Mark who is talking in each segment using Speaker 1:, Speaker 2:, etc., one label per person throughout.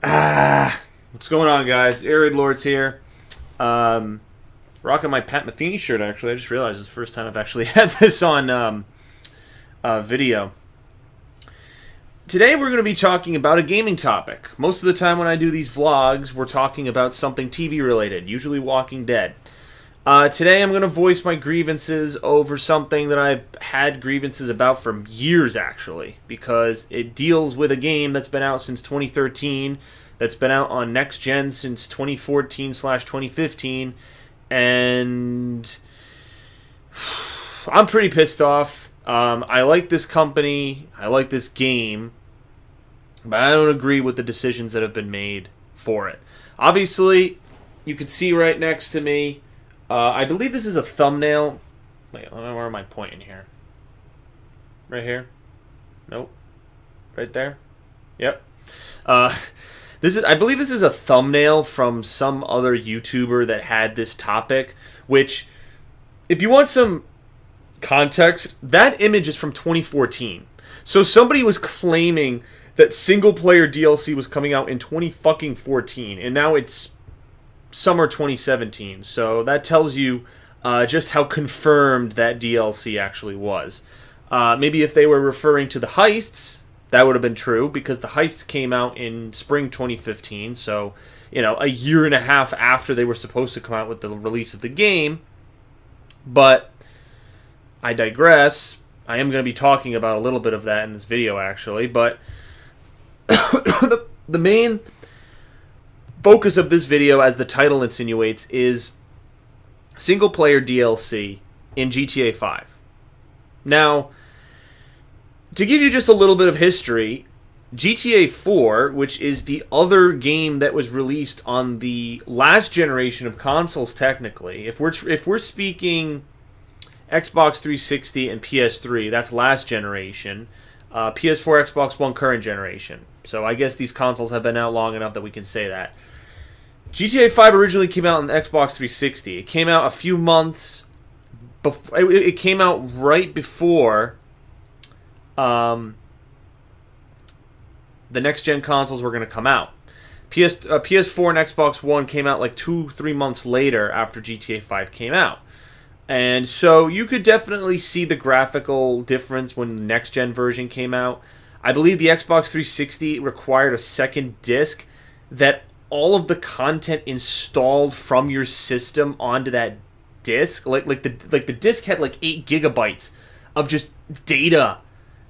Speaker 1: What's going on, guys? Arid Lords here. Rocking my Pat Metheny shirt, actually. I just realized it's the first time I've actually had this on video. Today we're going to be talking about a gaming topic. Most of the time when I do these vlogs, we're talking about something TV related, usually Walking Dead. Today I'm going to voice my grievances over something that I've had grievances about for years, actually, because it deals with a game that's been out since 2013, that's been out on next gen since 2014/2015, and I'm pretty pissed off. I like this company, I like this game, but I don't agree with the decisions that have been made for it. Obviously, you can see right next to me, I believe this is a thumbnail. Wait, where am I pointing here? Right here? Nope. Right there? Yep. I believe this is a thumbnail from some other YouTuber that had this topic, which, if you want some context, that image is from 2014. So somebody was claiming that single-player DLC was coming out in 2014, and now it's summer 2017. So that tells you just how confirmed that DLC actually was. Maybe if they were referring to the heists, that would have been true, because the heists came out in spring 2015, so, you know, a year and a half after they were supposed to come out with the release of the game. But I digress. I am going to be talking about a little bit of that in this video, actually, but the main focus of this video, as the title insinuates, is single-player DLC in GTA 5. Now, to give you just a little bit of history, GTA 4, which is the other game that was released on the last generation of consoles, technically, if we're speaking Xbox 360 and PS3, that's last generation. PS4, Xbox One, current generation. So I guess these consoles have been out long enough that we can say that. GTA 5 originally came out on the Xbox 360. It came out a few months before. It came out right before the next gen consoles were going to come out. PS4 and Xbox One came out like 2-3 months later after GTA 5 came out. And so you could definitely see the graphical difference when the next gen version came out. I believe the Xbox 360 required a second disc that all of the content installed from your system onto that disc, like the disc had like 8 gigabytes of just data,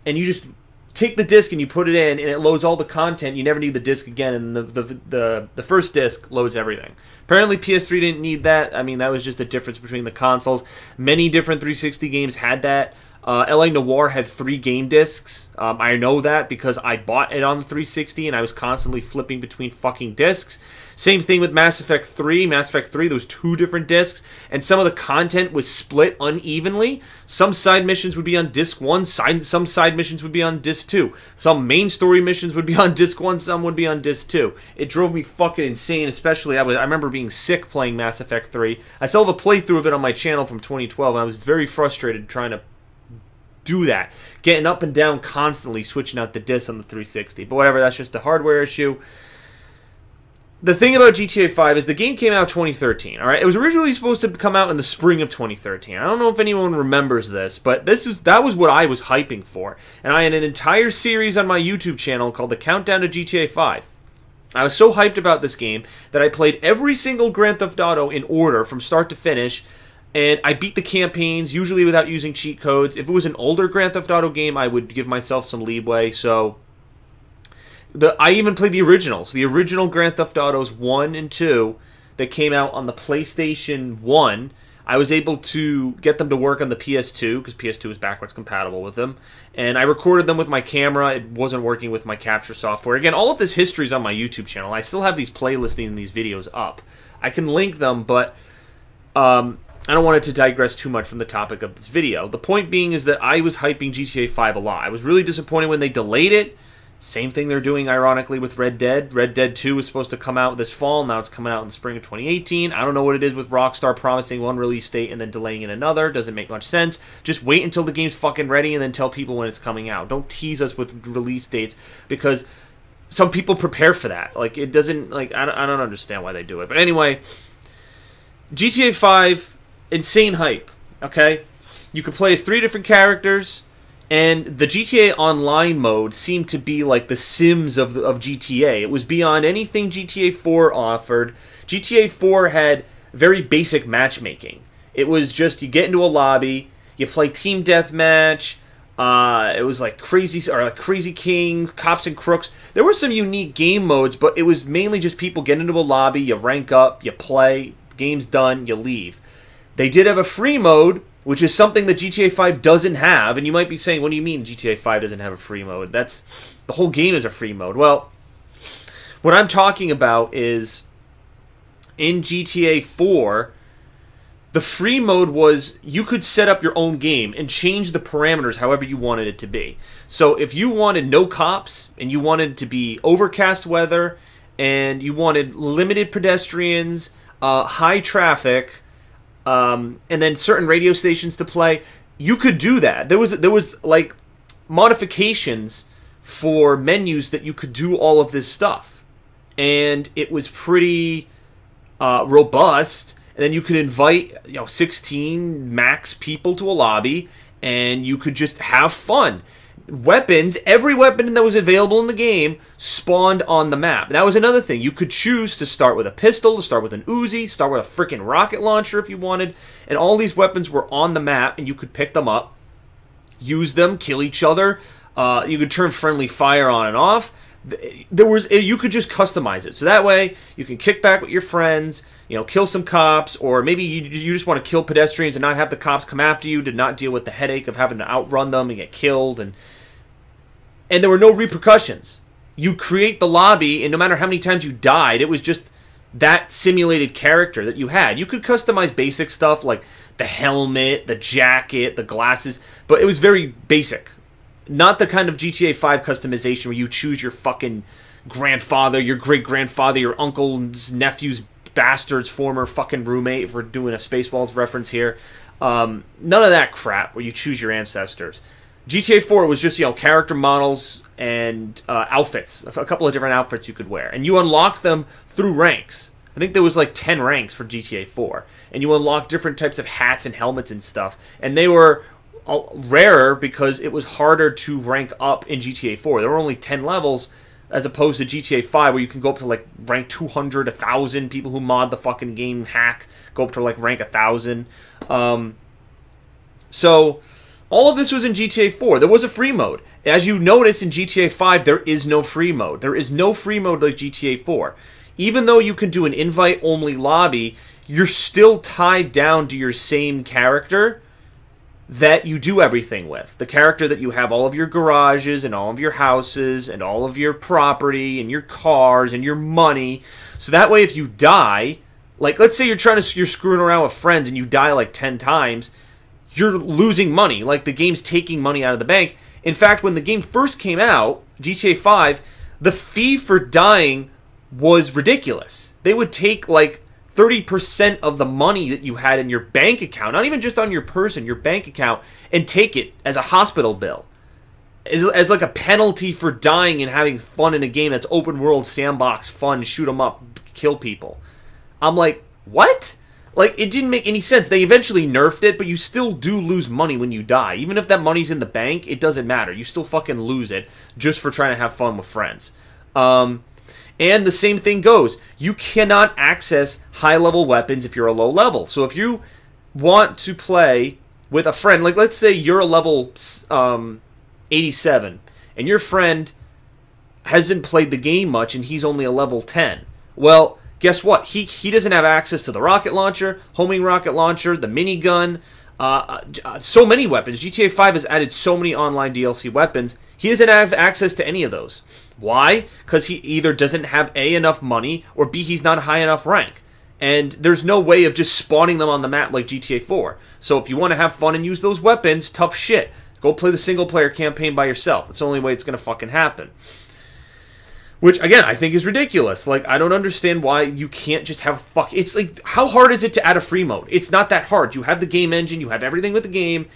Speaker 1: and you just take the disc and you put it in, and it loads all the content. You never need the disc again, and the first disc loads everything. Apparently PS3 didn't need that. I mean, that was just the difference between the consoles. Many different 360 games had that. LA Noire had 3 game discs. I know that because I bought it on the 360 and I was constantly flipping between fucking discs. Same thing with Mass Effect 3. Mass Effect 3, there was 2 different discs, and some of the content was split unevenly. Some side missions would be on disc 1, some side missions would be on disc 2. Some main story missions would be on disc 1, some would be on disc 2. It drove me fucking insane, especially I remember being sick playing Mass Effect 3. I still have a playthrough of it on my channel from 2012, and I was very frustrated trying to do that. Getting up and down constantly, switching out the discs on the 360. But whatever, that's just a hardware issue. The thing about GTA 5 is the game came out 2013, alright? It was originally supposed to come out in the spring of 2013. I don't know if anyone remembers this, but that was what I was hyping for. And I had an entire series on my YouTube channel called The Countdown to GTA 5. I was so hyped about this game that I played every single Grand Theft Auto in order from start to finish, and I beat the campaigns, usually without using cheat codes. If it was an older Grand Theft Auto game, I would give myself some leeway, so I even played the originals. The original Grand Theft Autos 1 and 2 that came out on the PlayStation 1, I was able to get them to work on the PS2, because PS2 is backwards compatible with them. And I recorded them with my camera. It wasn't working with my capture software. Again, all of this history is on my YouTube channel. I still have these playlists and these videos up. I can link them, but I don't want it to digress too much from the topic of this video. The point being is that I was hyping GTA 5 a lot. I was really disappointed when they delayed it. Same thing they're doing, ironically, with Red Dead. Red Dead 2 was supposed to come out this fall. Now it's coming out in the spring of 2018. I don't know what it is with Rockstar promising one release date and then delaying it another. Doesn't make much sense. Just wait until the game's fucking ready and then tell people when it's coming out. Don't tease us with release dates, because some people prepare for that. Like, it doesn't, like, I don't understand why they do it. But anyway, GTA 5, insane hype, okay? You could play as 3 different characters, and the GTA Online mode seemed to be like the Sims of GTA. It was beyond anything GTA 4 offered. GTA 4 had very basic matchmaking. It was just, you get into a lobby, you play team deathmatch. It was like Crazy King, Cops and Crooks. There were some unique game modes, but it was mainly just people get into a lobby, you rank up, you play, game's done, you leave. They did have a free mode, which is something that GTA 5 doesn't have. And you might be saying, what do you mean GTA 5 doesn't have a free mode? The whole game is a free mode. Well, what I'm talking about is in GTA 4, the free mode was you could set up your own game and change the parameters however you wanted it to be. So if you wanted no cops and you wanted it to be overcast weather and you wanted limited pedestrians, high traffic, and then certain radio stations to play, you could do that. There was like modifications for menus that you could do all of this stuff, and it was pretty robust. And then you could invite 16 max people to a lobby, and you could just have fun. Weapons, every weapon that was available in the game spawned on the map. And that was another thing. You could choose to start with a pistol, to start with an Uzi, start with a freaking rocket launcher if you wanted. And all these weapons were on the map, and you could pick them up, use them, kill each other. You could turn friendly fire on and off. You could just customize it. So that way, you can kick back with your friends, kill some cops, or maybe you just want to kill pedestrians and not have the cops come after you, to not deal with the headache of having to outrun them and get killed. And there were no repercussions. You create the lobby, and no matter how many times you died, it was just that simulated character that you had. You could customize basic stuff like the helmet, the jacket, the glasses, but it was very basic. Not the kind of GTA 5 customization where you choose your fucking grandfather, your great-grandfather, your uncle's nephew's bastard's former fucking roommate, if we're doing a Spaceballs reference here. None of that crap where you choose your ancestors. GTA 4 was just, character models and outfits. A couple of different outfits you could wear. And you unlocked them through ranks. I think there was like 10 ranks for GTA 4. And you unlocked different types of hats and helmets and stuff. And they were rarer because it was harder to rank up in GTA 4. There were only 10 levels, as opposed to GTA 5, where you can go up to like rank 200, 1,000. People who mod the fucking game hack go up to like rank 1,000. So all of this was in GTA 4. There was a free mode. As you notice in GTA 5, there is no free mode. There is no free mode like GTA 4. Even though you can do an invite-only lobby, you're still tied down to your same character that you do everything with. The character that you have all of your garages and all of your houses and all of your property and your cars and your money. So that way if you die, like let's say you're screwing around with friends and you die like 10 times, you're losing money. Like the game's taking money out of the bank. In fact, when the game first came out, GTA 5, the fee for dying was ridiculous. They would take like 30% of the money that you had in your bank account, not even just on your person, your bank account, and take it as a hospital bill. As like a penalty for dying and having fun in a game that's open world, sandbox, fun, shoot 'em up, kill people. I'm like, what? Like, it didn't make any sense. They eventually nerfed it, but you still do lose money when you die. Even if that money's in the bank, it doesn't matter. You still fucking lose it just for trying to have fun with friends. And the same thing goes. You cannot access high-level weapons if you're a low level. So if you want to play with a friend, like let's say you're a level 87, and your friend hasn't played the game much, and he's only a level 10. Well, guess what? He doesn't have access to the rocket launcher, homing rocket launcher, the minigun, so many weapons. GTA 5 has added so many online DLC weapons. He doesn't have access to any of those. Why? Because he either doesn't have A, enough money, or B, he's not high enough rank. And there's no way of just spawning them on the map like GTA 4. So if you want to have fun and use those weapons, tough shit. Go play the single-player campaign by yourself. That's the only way it's going to fucking happen. Which, again, I think is ridiculous. Like, I don't understand why you can't just have It's like, how hard is it to add a free mode? It's not that hard. You have the game engine, you have everything with the game.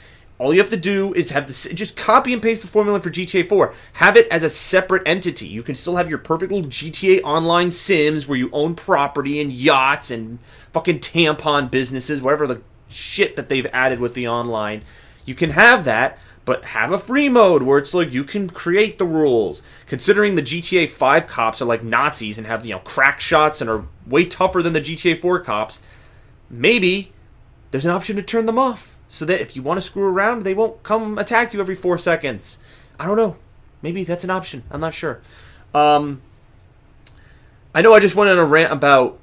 Speaker 1: All you have to do is have this, just copy and paste the formula for GTA 4. Have it as a separate entity. You can still have your perfect little GTA Online Sims where you own property and yachts and fucking tampon businesses, whatever the shit that they've added with the online. You can have that, but have a free mode where it's like you can create the rules. Considering the GTA 5 cops are like Nazis and have, crack shots and are way tougher than the GTA 4 cops, maybe there's an option to turn them off. So that if you want to screw around, they won't come attack you every 4 seconds. I don't know. Maybe that's an option. I'm not sure. I know I just went on a rant about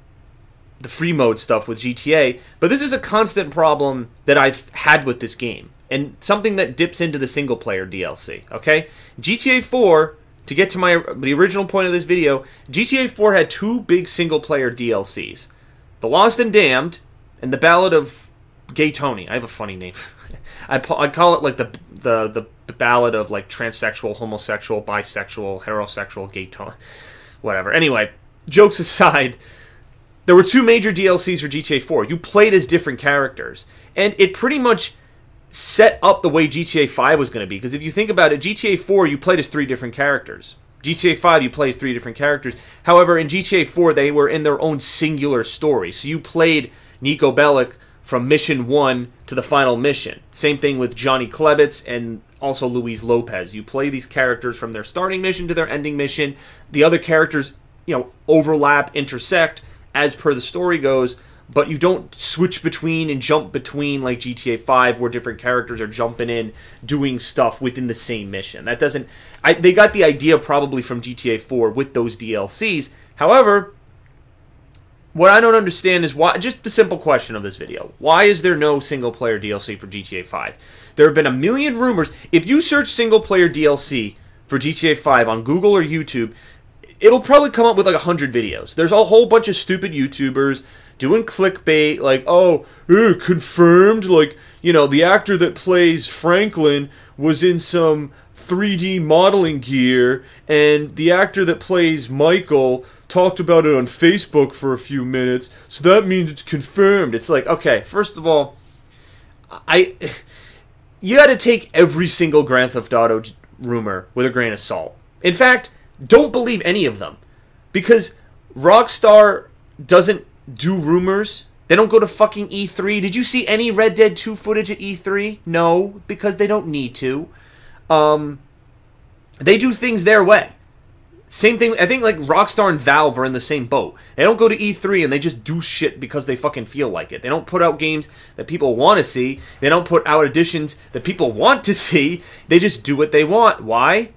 Speaker 1: the free mode stuff with GTA, but this is a constant problem that I've had with this game. And something that dips into the single-player DLC, okay? GTA 4, to get to the original point of this video, GTA 4 had 2 big single-player DLCs. The Lost and Damned, and the Ballad of Gay Tony. I have a funny name. I'd call it like the ballad of like transsexual, homosexual, bisexual, heterosexual, gay Tony. Whatever. Anyway, jokes aside, there were 2 major DLCs for GTA 4. You played as different characters. And it pretty much set up the way GTA 5 was going to be. Because if you think about it, GTA 4, you played as 3 different characters. GTA 5, you play as 3 different characters. However, in GTA 4, they were in their own singular story. So you played Nico Bellic from mission 1 to the final mission. Same thing with Johnny Klebitz and also Luis Lopez. You play these characters from their starting mission to their ending mission. The other characters, overlap, intersect as per the story goes, but you don't switch between and jump between like GTA 5 where different characters are jumping in, doing stuff within the same mission. That doesn't... they got the idea probably from GTA 4 with those DLCs. However, what I don't understand is why, just the simple question of this video, why is there no single-player DLC for GTA 5? There have been a million rumors. If you search single-player DLC for GTA 5 on Google or YouTube, it'll probably come up with like 100 videos. There's a whole bunch of stupid YouTubers doing clickbait, like, confirmed, like, the actor that plays Franklin was in some 3D modeling gear, and the actor that plays Michael talked about it on Facebook for a few minutes, so that means it's confirmed. It's like, okay, first of all, you got to take every single Grand Theft Auto rumor with a grain of salt. In fact, don't believe any of them, because Rockstar doesn't do rumors. They don't go to fucking E3. Did you see any Red Dead 2 footage at E3? No, because they don't need to. They do things their way. Same thing, I think like Rockstar and Valve are in the same boat. They don't go to E3 and they just do shit because they fucking feel like it. They don't put out games that people want to see. They don't put out editions that people want to see. They just do what they want. Why?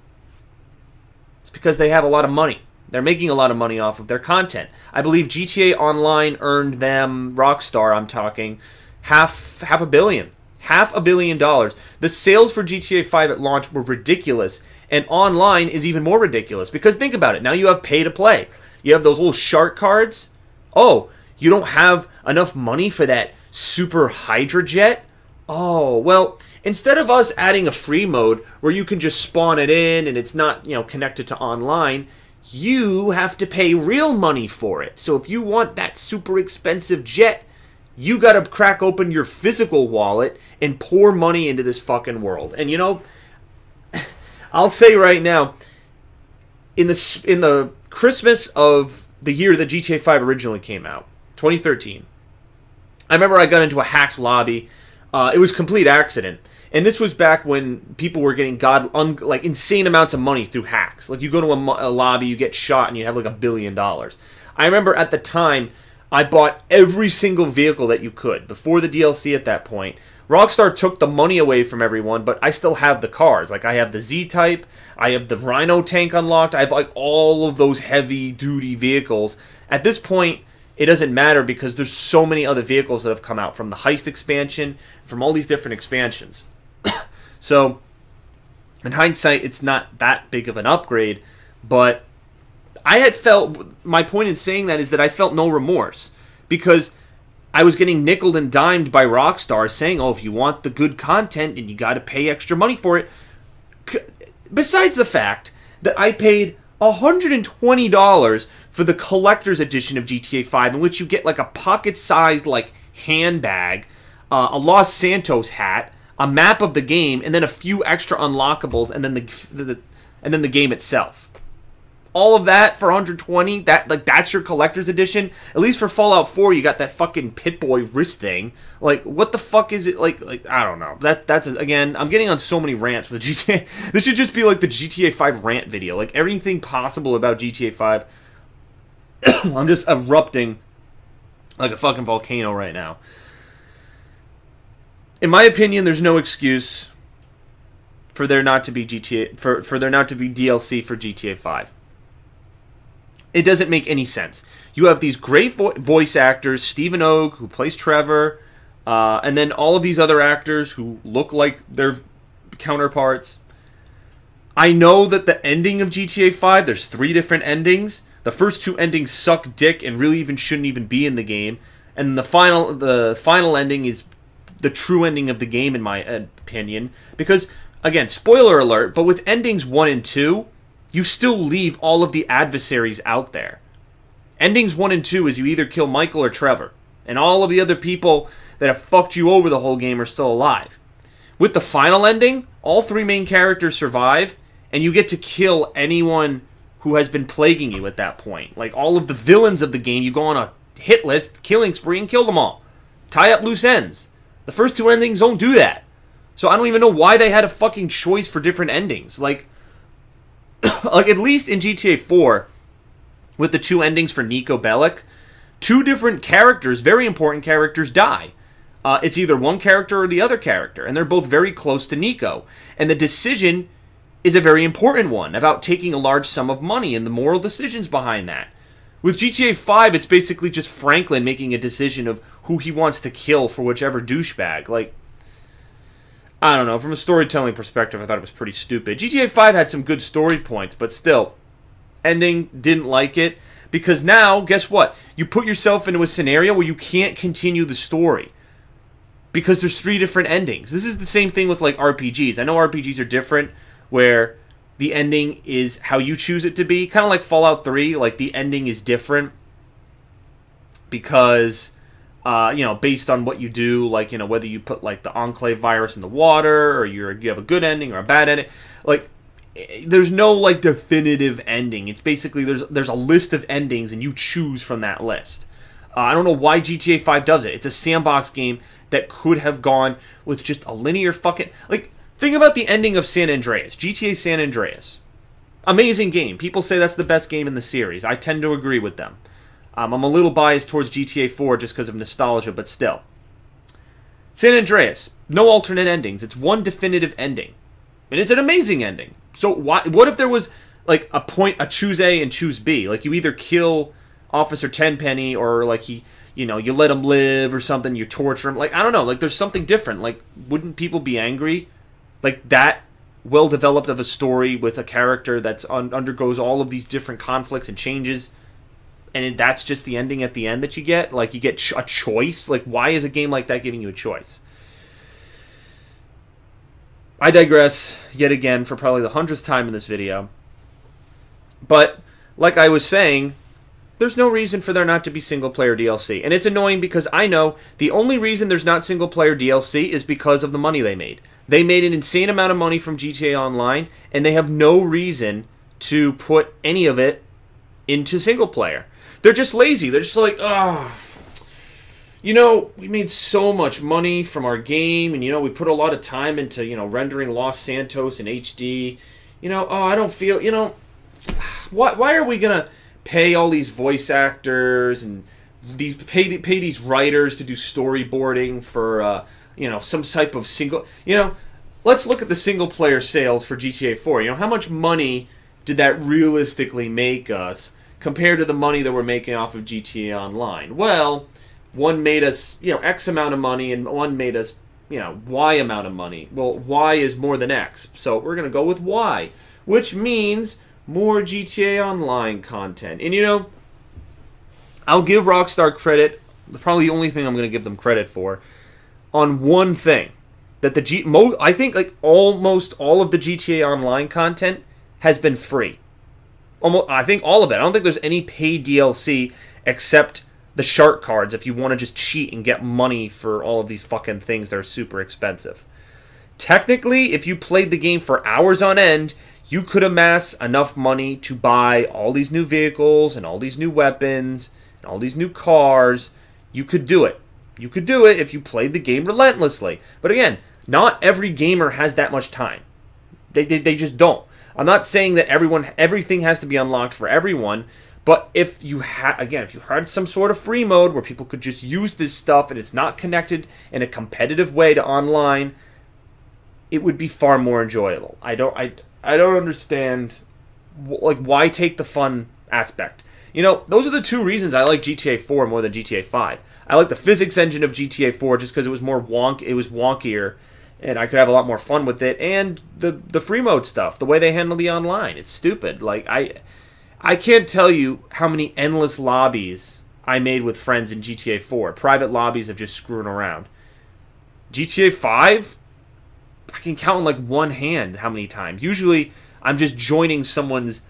Speaker 1: It's because they have a lot of money. They're making a lot of money off of their content. I believe GTA Online earned them, Rockstar I'm talking, half a billion. $500 million. The sales for GTA 5 at launch were ridiculous. And online is even more ridiculous. Because think about it. Now you have pay to play. You have those little shark cards. Oh, you don't have enough money for that super Hydra jet? Oh, well, instead of us adding a free mode where you can just spawn it in and it's not, connected to online, you have to pay real money for it. So if you want that super expensive jet, you got to crack open your physical wallet and pour money into this fucking world. And I'll say right now, in the Christmas of the year that GTA 5 originally came out, 2013, I remember I got into a hacked lobby. It was a complete accident. And this was back when people were getting insane amounts of money through hacks. Like, you go to a lobby, you get shot, and you have like $1 billion. I remember at the time, I bought every single vehicle that you could. Before the DLC at that point, Rockstar took the money away from everyone, but I still have the cars. Like, I have the Z-Type, I have the Rhino tank unlocked, I have like all of those heavy-duty vehicles. At this point, it doesn't matter because there's so many other vehicles that have come out from the Heist expansion, from all these different expansions. So, in hindsight, it's not that big of an upgrade, but I had felt, my point in saying that is that I felt no remorse, because I was getting nickeled and dimed by Rockstar saying, oh, if you want the good content, and you got to pay extra money for it. Besides the fact that I paid $120 for the collector's edition of GTA 5, in which you get like a pocket-sized like handbag, a Los Santos hat, a map of the game, and then a few extra unlockables, and then the game itself. All of that for 120, that's your collector's edition. At least for Fallout 4, you got that fucking Pit-Boy wrist thing. Like, what the fuck is it? Like I don't know. That's again, I'm getting on so many rants with GTA. This should just be like the GTA 5 rant video. Like, everything possible about GTA 5. I'm just erupting like a fucking volcano right now. In my opinion, there's no excuse for there not to be for there not to be DLC for GTA 5. It doesn't make any sense. You have these great voice actors, Stephen Ogg, who plays Trevor, and then all of these other actors who look like their counterparts. I know that the ending of GTA 5, there's 3 different endings. The first 2 endings suck dick and really shouldn't even be in the game. And the final ending is the true ending of the game, in my opinion. Because, again, spoiler alert, but with endings 1 and 2... you still leave all of the adversaries out there. Endings 1 and 2 is you either kill Michael or Trevor. And all of the other people that have fucked you over the whole game are still alive. With the final ending, all 3 main characters survive, and you get to kill anyone who has been plaguing you at that point. Like, all of the villains of the game, you go on a hit list, killing spree, and kill them all. Tie up loose ends. The first 2 endings don't do that. So I don't even know why they had a fucking choice for different endings. Like, at least in GTA 4, with the 2 endings for Nico Bellic, 2 different characters, very important characters, die. It's either one character or the other character, and they're both very close to Nico. And the decision is a very important one, about taking a large sum of money and the moral decisions behind that. With GTA 5, it's basically just Franklin making a decision of who he wants to kill for whichever douchebag. Like, I don't know, from a storytelling perspective, I thought it was pretty stupid. GTA 5 had some good story points, but still, ending, didn't like it. Because now, guess what? You put yourself into a scenario where you can't continue the story. Because there's 3 different endings. This is the same thing with, like, RPGs. I know RPGs are different, where the ending is how you choose it to be. Kind of like Fallout 3, like, the ending is different. Because... based on what you do, like, whether you put, like, the Enclave virus in the water, or you have a good ending or a bad ending, like, there's no, like, definitive ending. It's basically, there's a list of endings, and you choose from that list. I don't know why GTA 5 does it. It's a sandbox game that could have gone with just a linear fucking, like, think about the ending of San Andreas, GTA San Andreas. Amazing game. People say that's the best game in the series. I tend to agree with them. I'm a little biased towards GTA 4 just because of nostalgia, but still. San Andreas, no alternate endings. It's one definitive ending. And it's an amazing ending. So what if there was, like, a choose A and choose B? Like, you either kill Officer Tenpenny, or, like, you let him live or something, you torture him. Like, I don't know. Like, there's something different. Like, wouldn't people be angry? Like, that well-developed of a story with a character that's undergoes all of these different conflicts and changes, and that's just the ending at the end that you get? Like, you get a choice? Like, why is a game like that giving you a choice? I digress yet again for probably the 100th time in this video. But, like I was saying, there's no reason for there not to be single-player DLC. And it's annoying because I know the only reason there's not single-player DLC is because of the money they made. They made an insane amount of money from GTA Online, and they have no reason to put any of it into single-player. They're just lazy. They're just like, we made so much money from our game, and, we put a lot of time into, rendering Los Santos in HD. I don't feel, why are we going to pay all these voice actors and pay these writers to do storyboarding for, some type of single, let's look at the single-player sales for GTA 4. How much money did that realistically make us compared to the money that we're making off of GTA Online? Well, one made us, X amount of money, and one made us, Y amount of money. Well, Y is more than X, so we're going to go with Y, which means more GTA Online content. And, I'll give Rockstar credit, probably the only thing I'm going to give them credit for, on one thing. That I think, like, almost all of the GTA Online content has been free. I think all of it. I don't think there's any paid DLC except the shark cards if you want to just cheat and get money for all of these fucking things that are super expensive. Technically, if you played the game for hours on end, you could amass enough money to buy all these new vehicles and all these new weapons and all these new cars. You could do it. You could do it if you played the game relentlessly. But again, not every gamer has that much time. They just don't. I'm not saying that everything has to be unlocked for everyone, but if you had some sort of free mode where people could just use this stuff and it's not connected in a competitive way to online, it would be far more enjoyable. I don't understand, like, why take the fun aspect. You know, those are the two reasons I like GTA 4 more than GTA 5. I like the physics engine of GTA 4 just because it was wonkier, and I could have a lot more fun with it. And the free mode stuff, the way they handle the online, it's stupid. Like, I can't tell you how many endless lobbies I made with friends in GTA 4. Private lobbies of just screwing around. GTA 5, I can count on like one hand how many times. Usually, I'm just joining someone's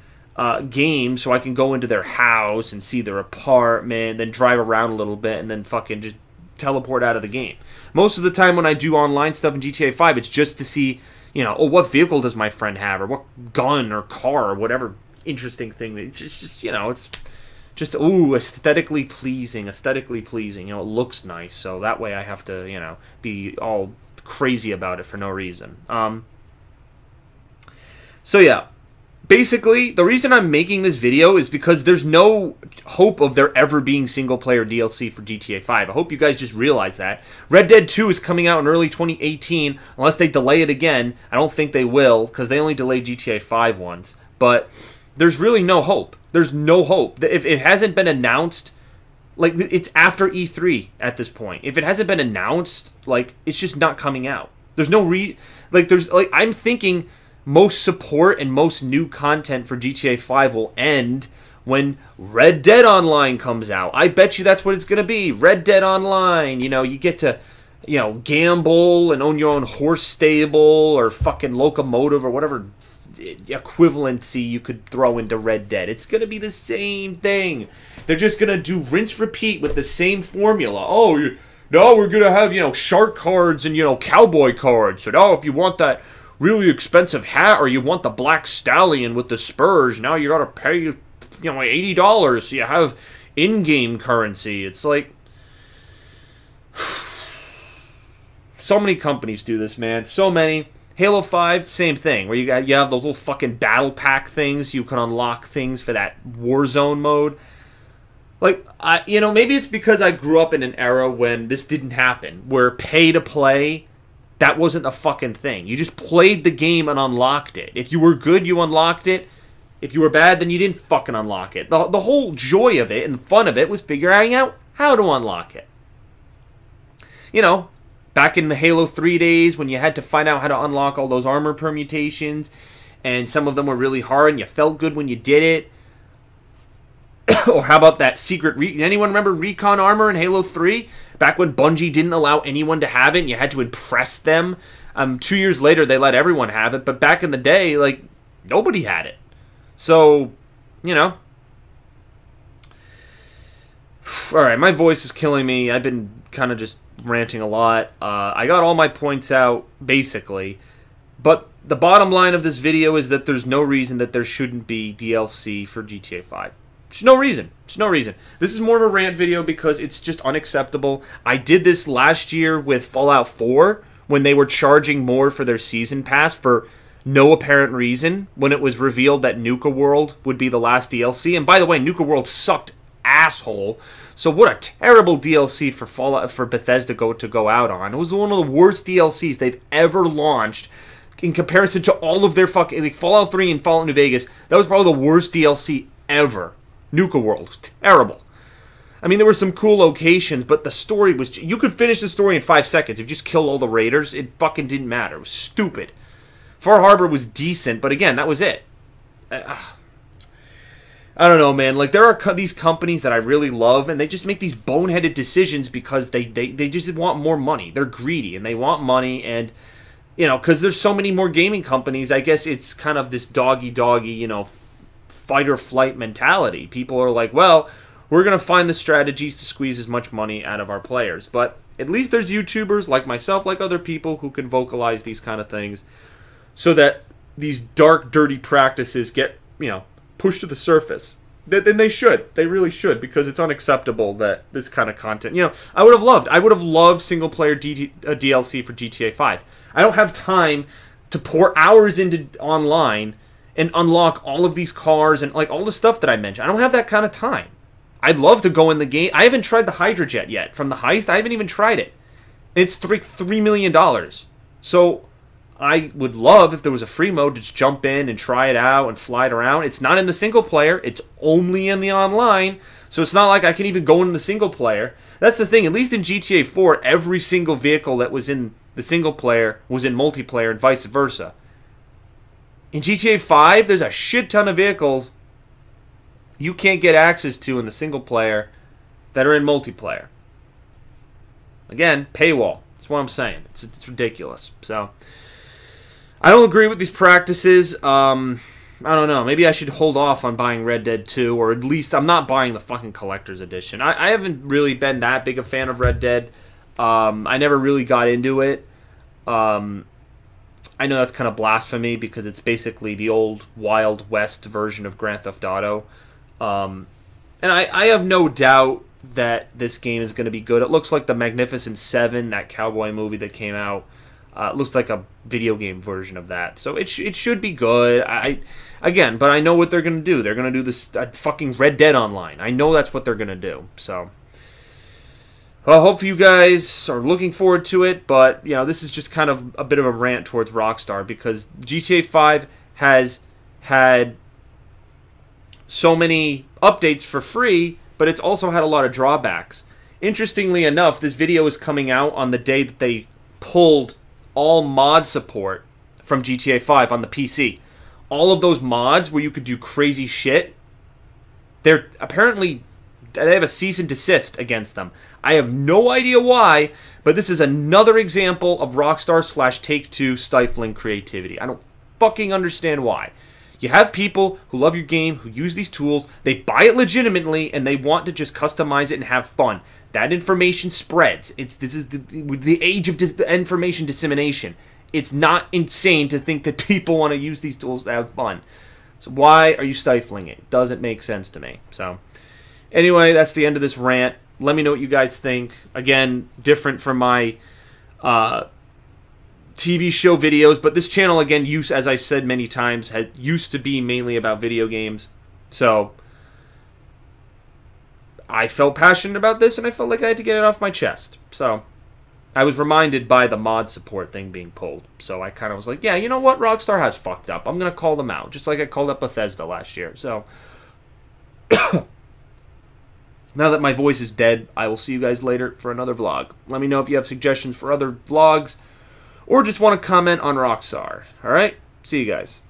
Speaker 1: game so I can go into their house and see their apartment, then drive around a little bit, and then fucking just teleport out of the game. Most of the time when I do online stuff in GTA 5, it's just to see, you know, oh, what vehicle does my friend have, or what gun or car or whatever interesting thing. It's just, you know, it's just, ooh, aesthetically pleasing. You know, it looks nice, so that way I have to, you know, be all crazy about it for no reason. So yeah, basically, the reason I'm making this video is because there's no hope of there ever being single-player DLC for GTA 5. I hope you guys just realize that. Red Dead 2 is coming out in early 2018, unless they delay it again. I don't think they will, because they only delayed GTA 5 once. But there's really no hope. There's no hope. If it hasn't been announced, like, it's after E3 at this point. If it hasn't been announced, like, it's just not coming out. There's no I'm thinking most support and most new content for GTA 5 will end when Red Dead Online comes out. I bet you that's what it's going to be. Red Dead Online. You know, you get to, you know, gamble and own your own horse stable or fucking locomotive or whatever equivalency you could throw into Red Dead. It's going to be the same thing. They're just going to do rinse repeat with the same formula. Oh, no, we're going to have, you know, shark cards and, you know, cowboy cards. So now if you want that really expensive hat, or you want the black stallion with the spurs, now you gotta pay, you know, $80 so you have in-game currency. It's like, so many companies do this, man. So many. Halo 5, same thing, where you have those little fucking battle pack things. You can unlock things for that Warzone mode. Like, you know, maybe it's because I grew up in an era when this didn't happen, where pay to play, that wasn't a fucking thing. You just played the game and unlocked it. If you were good, you unlocked it. If you were bad, then you didn't fucking unlock it. The whole joy of it and fun of it was figuring out how to unlock it. You know, back in the Halo 3 days when you had to find out how to unlock all those armor permutations, and some of them were really hard and you felt good when you did it. Or how about that secret... Anyone remember Recon armor in Halo 3? Back when Bungie didn't allow anyone to have it and you had to impress them. 2 years later, they let everyone have it. But back in the day, like, nobody had it. So, you know. Alright, my voice is killing me. I've been kind of just ranting a lot. I got all my points out, basically. But the bottom line of this video is that there's no reason that there shouldn't be DLC for GTA 5. There's no reason. There's no reason. This is more of a rant video because it's just unacceptable. I did this last year with Fallout 4 when they were charging more for their season pass for no apparent reason, when it was revealed that Nuka World would be the last DLC. And by the way, Nuka World sucked asshole. So what a terrible DLC for Fallout, for Bethesda to go out on. It was one of the worst DLCs they've ever launched in comparison to all of their fucking, like, Fallout 3 and Fallout New Vegas. That was probably the worst DLC ever. Nuka World was terrible. I mean, there were some cool locations, but the story was... You could finish the story in 5 seconds. If you just killed all the raiders, it fucking didn't matter. It was stupid. Far Harbor was decent, but again, that was it. I don't know, man. Like, there are these companies that I really love, and they just make these boneheaded decisions because they just want more money. They're greedy, and they want money, and, you know, because there's so many more gaming companies, I guess it's kind of this doggy, you know, fight or flight mentality. People are like, well, we're going to find the strategies to squeeze as much money out of our players. But at least there's YouTubers like myself, like other people, who can vocalize these kind of things so that these dark, dirty practices get, pushed to the surface. Then they should. They really should, because it's unacceptable that this kind of content... I would have loved single-player DLC for GTA 5. I don't have time to pour hours into online and unlock all of these cars and, all the stuff that I mentioned. I don't have that kind of time. I'd love to go in the game. I haven't tried the Hydra Jet yet. From the heist, I haven't even tried it. It's $3 million. So... I would love if there was a free mode to just jump in and try it out and fly it around. It's not in the single player. It's only in the online. So it's not like I can even go in the single player. That's the thing. At least in GTA 4, every single vehicle that was in the single player was in multiplayer and vice versa. In GTA 5, there's a shit ton of vehicles you can't get access to in the single player that are in multiplayer. Again, paywall. That's what I'm saying. It's ridiculous. So... I don't agree with these practices. I don't know. Maybe I should hold off on buying Red Dead 2, or at least I'm not buying the fucking collector's edition. I haven't really been that big a fan of Red Dead. I never really got into it. I know that's kind of blasphemy because it's basically the old Wild West version of Grand Theft Auto. And I have no doubt that this game is going to be good. It looks like the Magnificent Seven, that cowboy movie that came out. It looks like a video game version of that. So it should be good. But I know what they're going to do. They're going to do this fucking Red Dead Online. I know that's what they're going to do. So, well, hopefully you guys are looking forward to it. But, this is just kind of a bit of a rant towards Rockstar, because GTA 5 has had so many updates for free, but it's also had a lot of drawbacks. Interestingly enough, this video is coming out on the day that they pulled all mod support from GTA 5 on the PC. All of those mods where you could do crazy shit, they have a cease and desist against them. I have no idea why, but this is another example of Rockstar / Take-Two stifling creativity. I don't fucking understand why. You have people who love your game, who use these tools, they buy it legitimately, and they want to just customize it and have fun. That information spreads. This is the age of information dissemination. It's not insane to think that people want to use these tools to have fun. So why are you stifling it? Doesn't make sense to me. So anyway, that's the end of this rant. Let me know what you guys think. Again, different from my TV show videos, but this channel, again, as I said many times, used to be mainly about video games. So I felt passionate about this, and I felt like I had to get it off my chest. So I was reminded by the mod support thing being pulled. So I kind of was like, yeah, you know what? Rockstar has fucked up. I'm going to call them out, just like I called up Bethesda last year. So now that my voice is dead, I will see you guys later for another vlog. Let me know if you have suggestions for other vlogs, or just want to comment on Rockstar. All right? See you guys.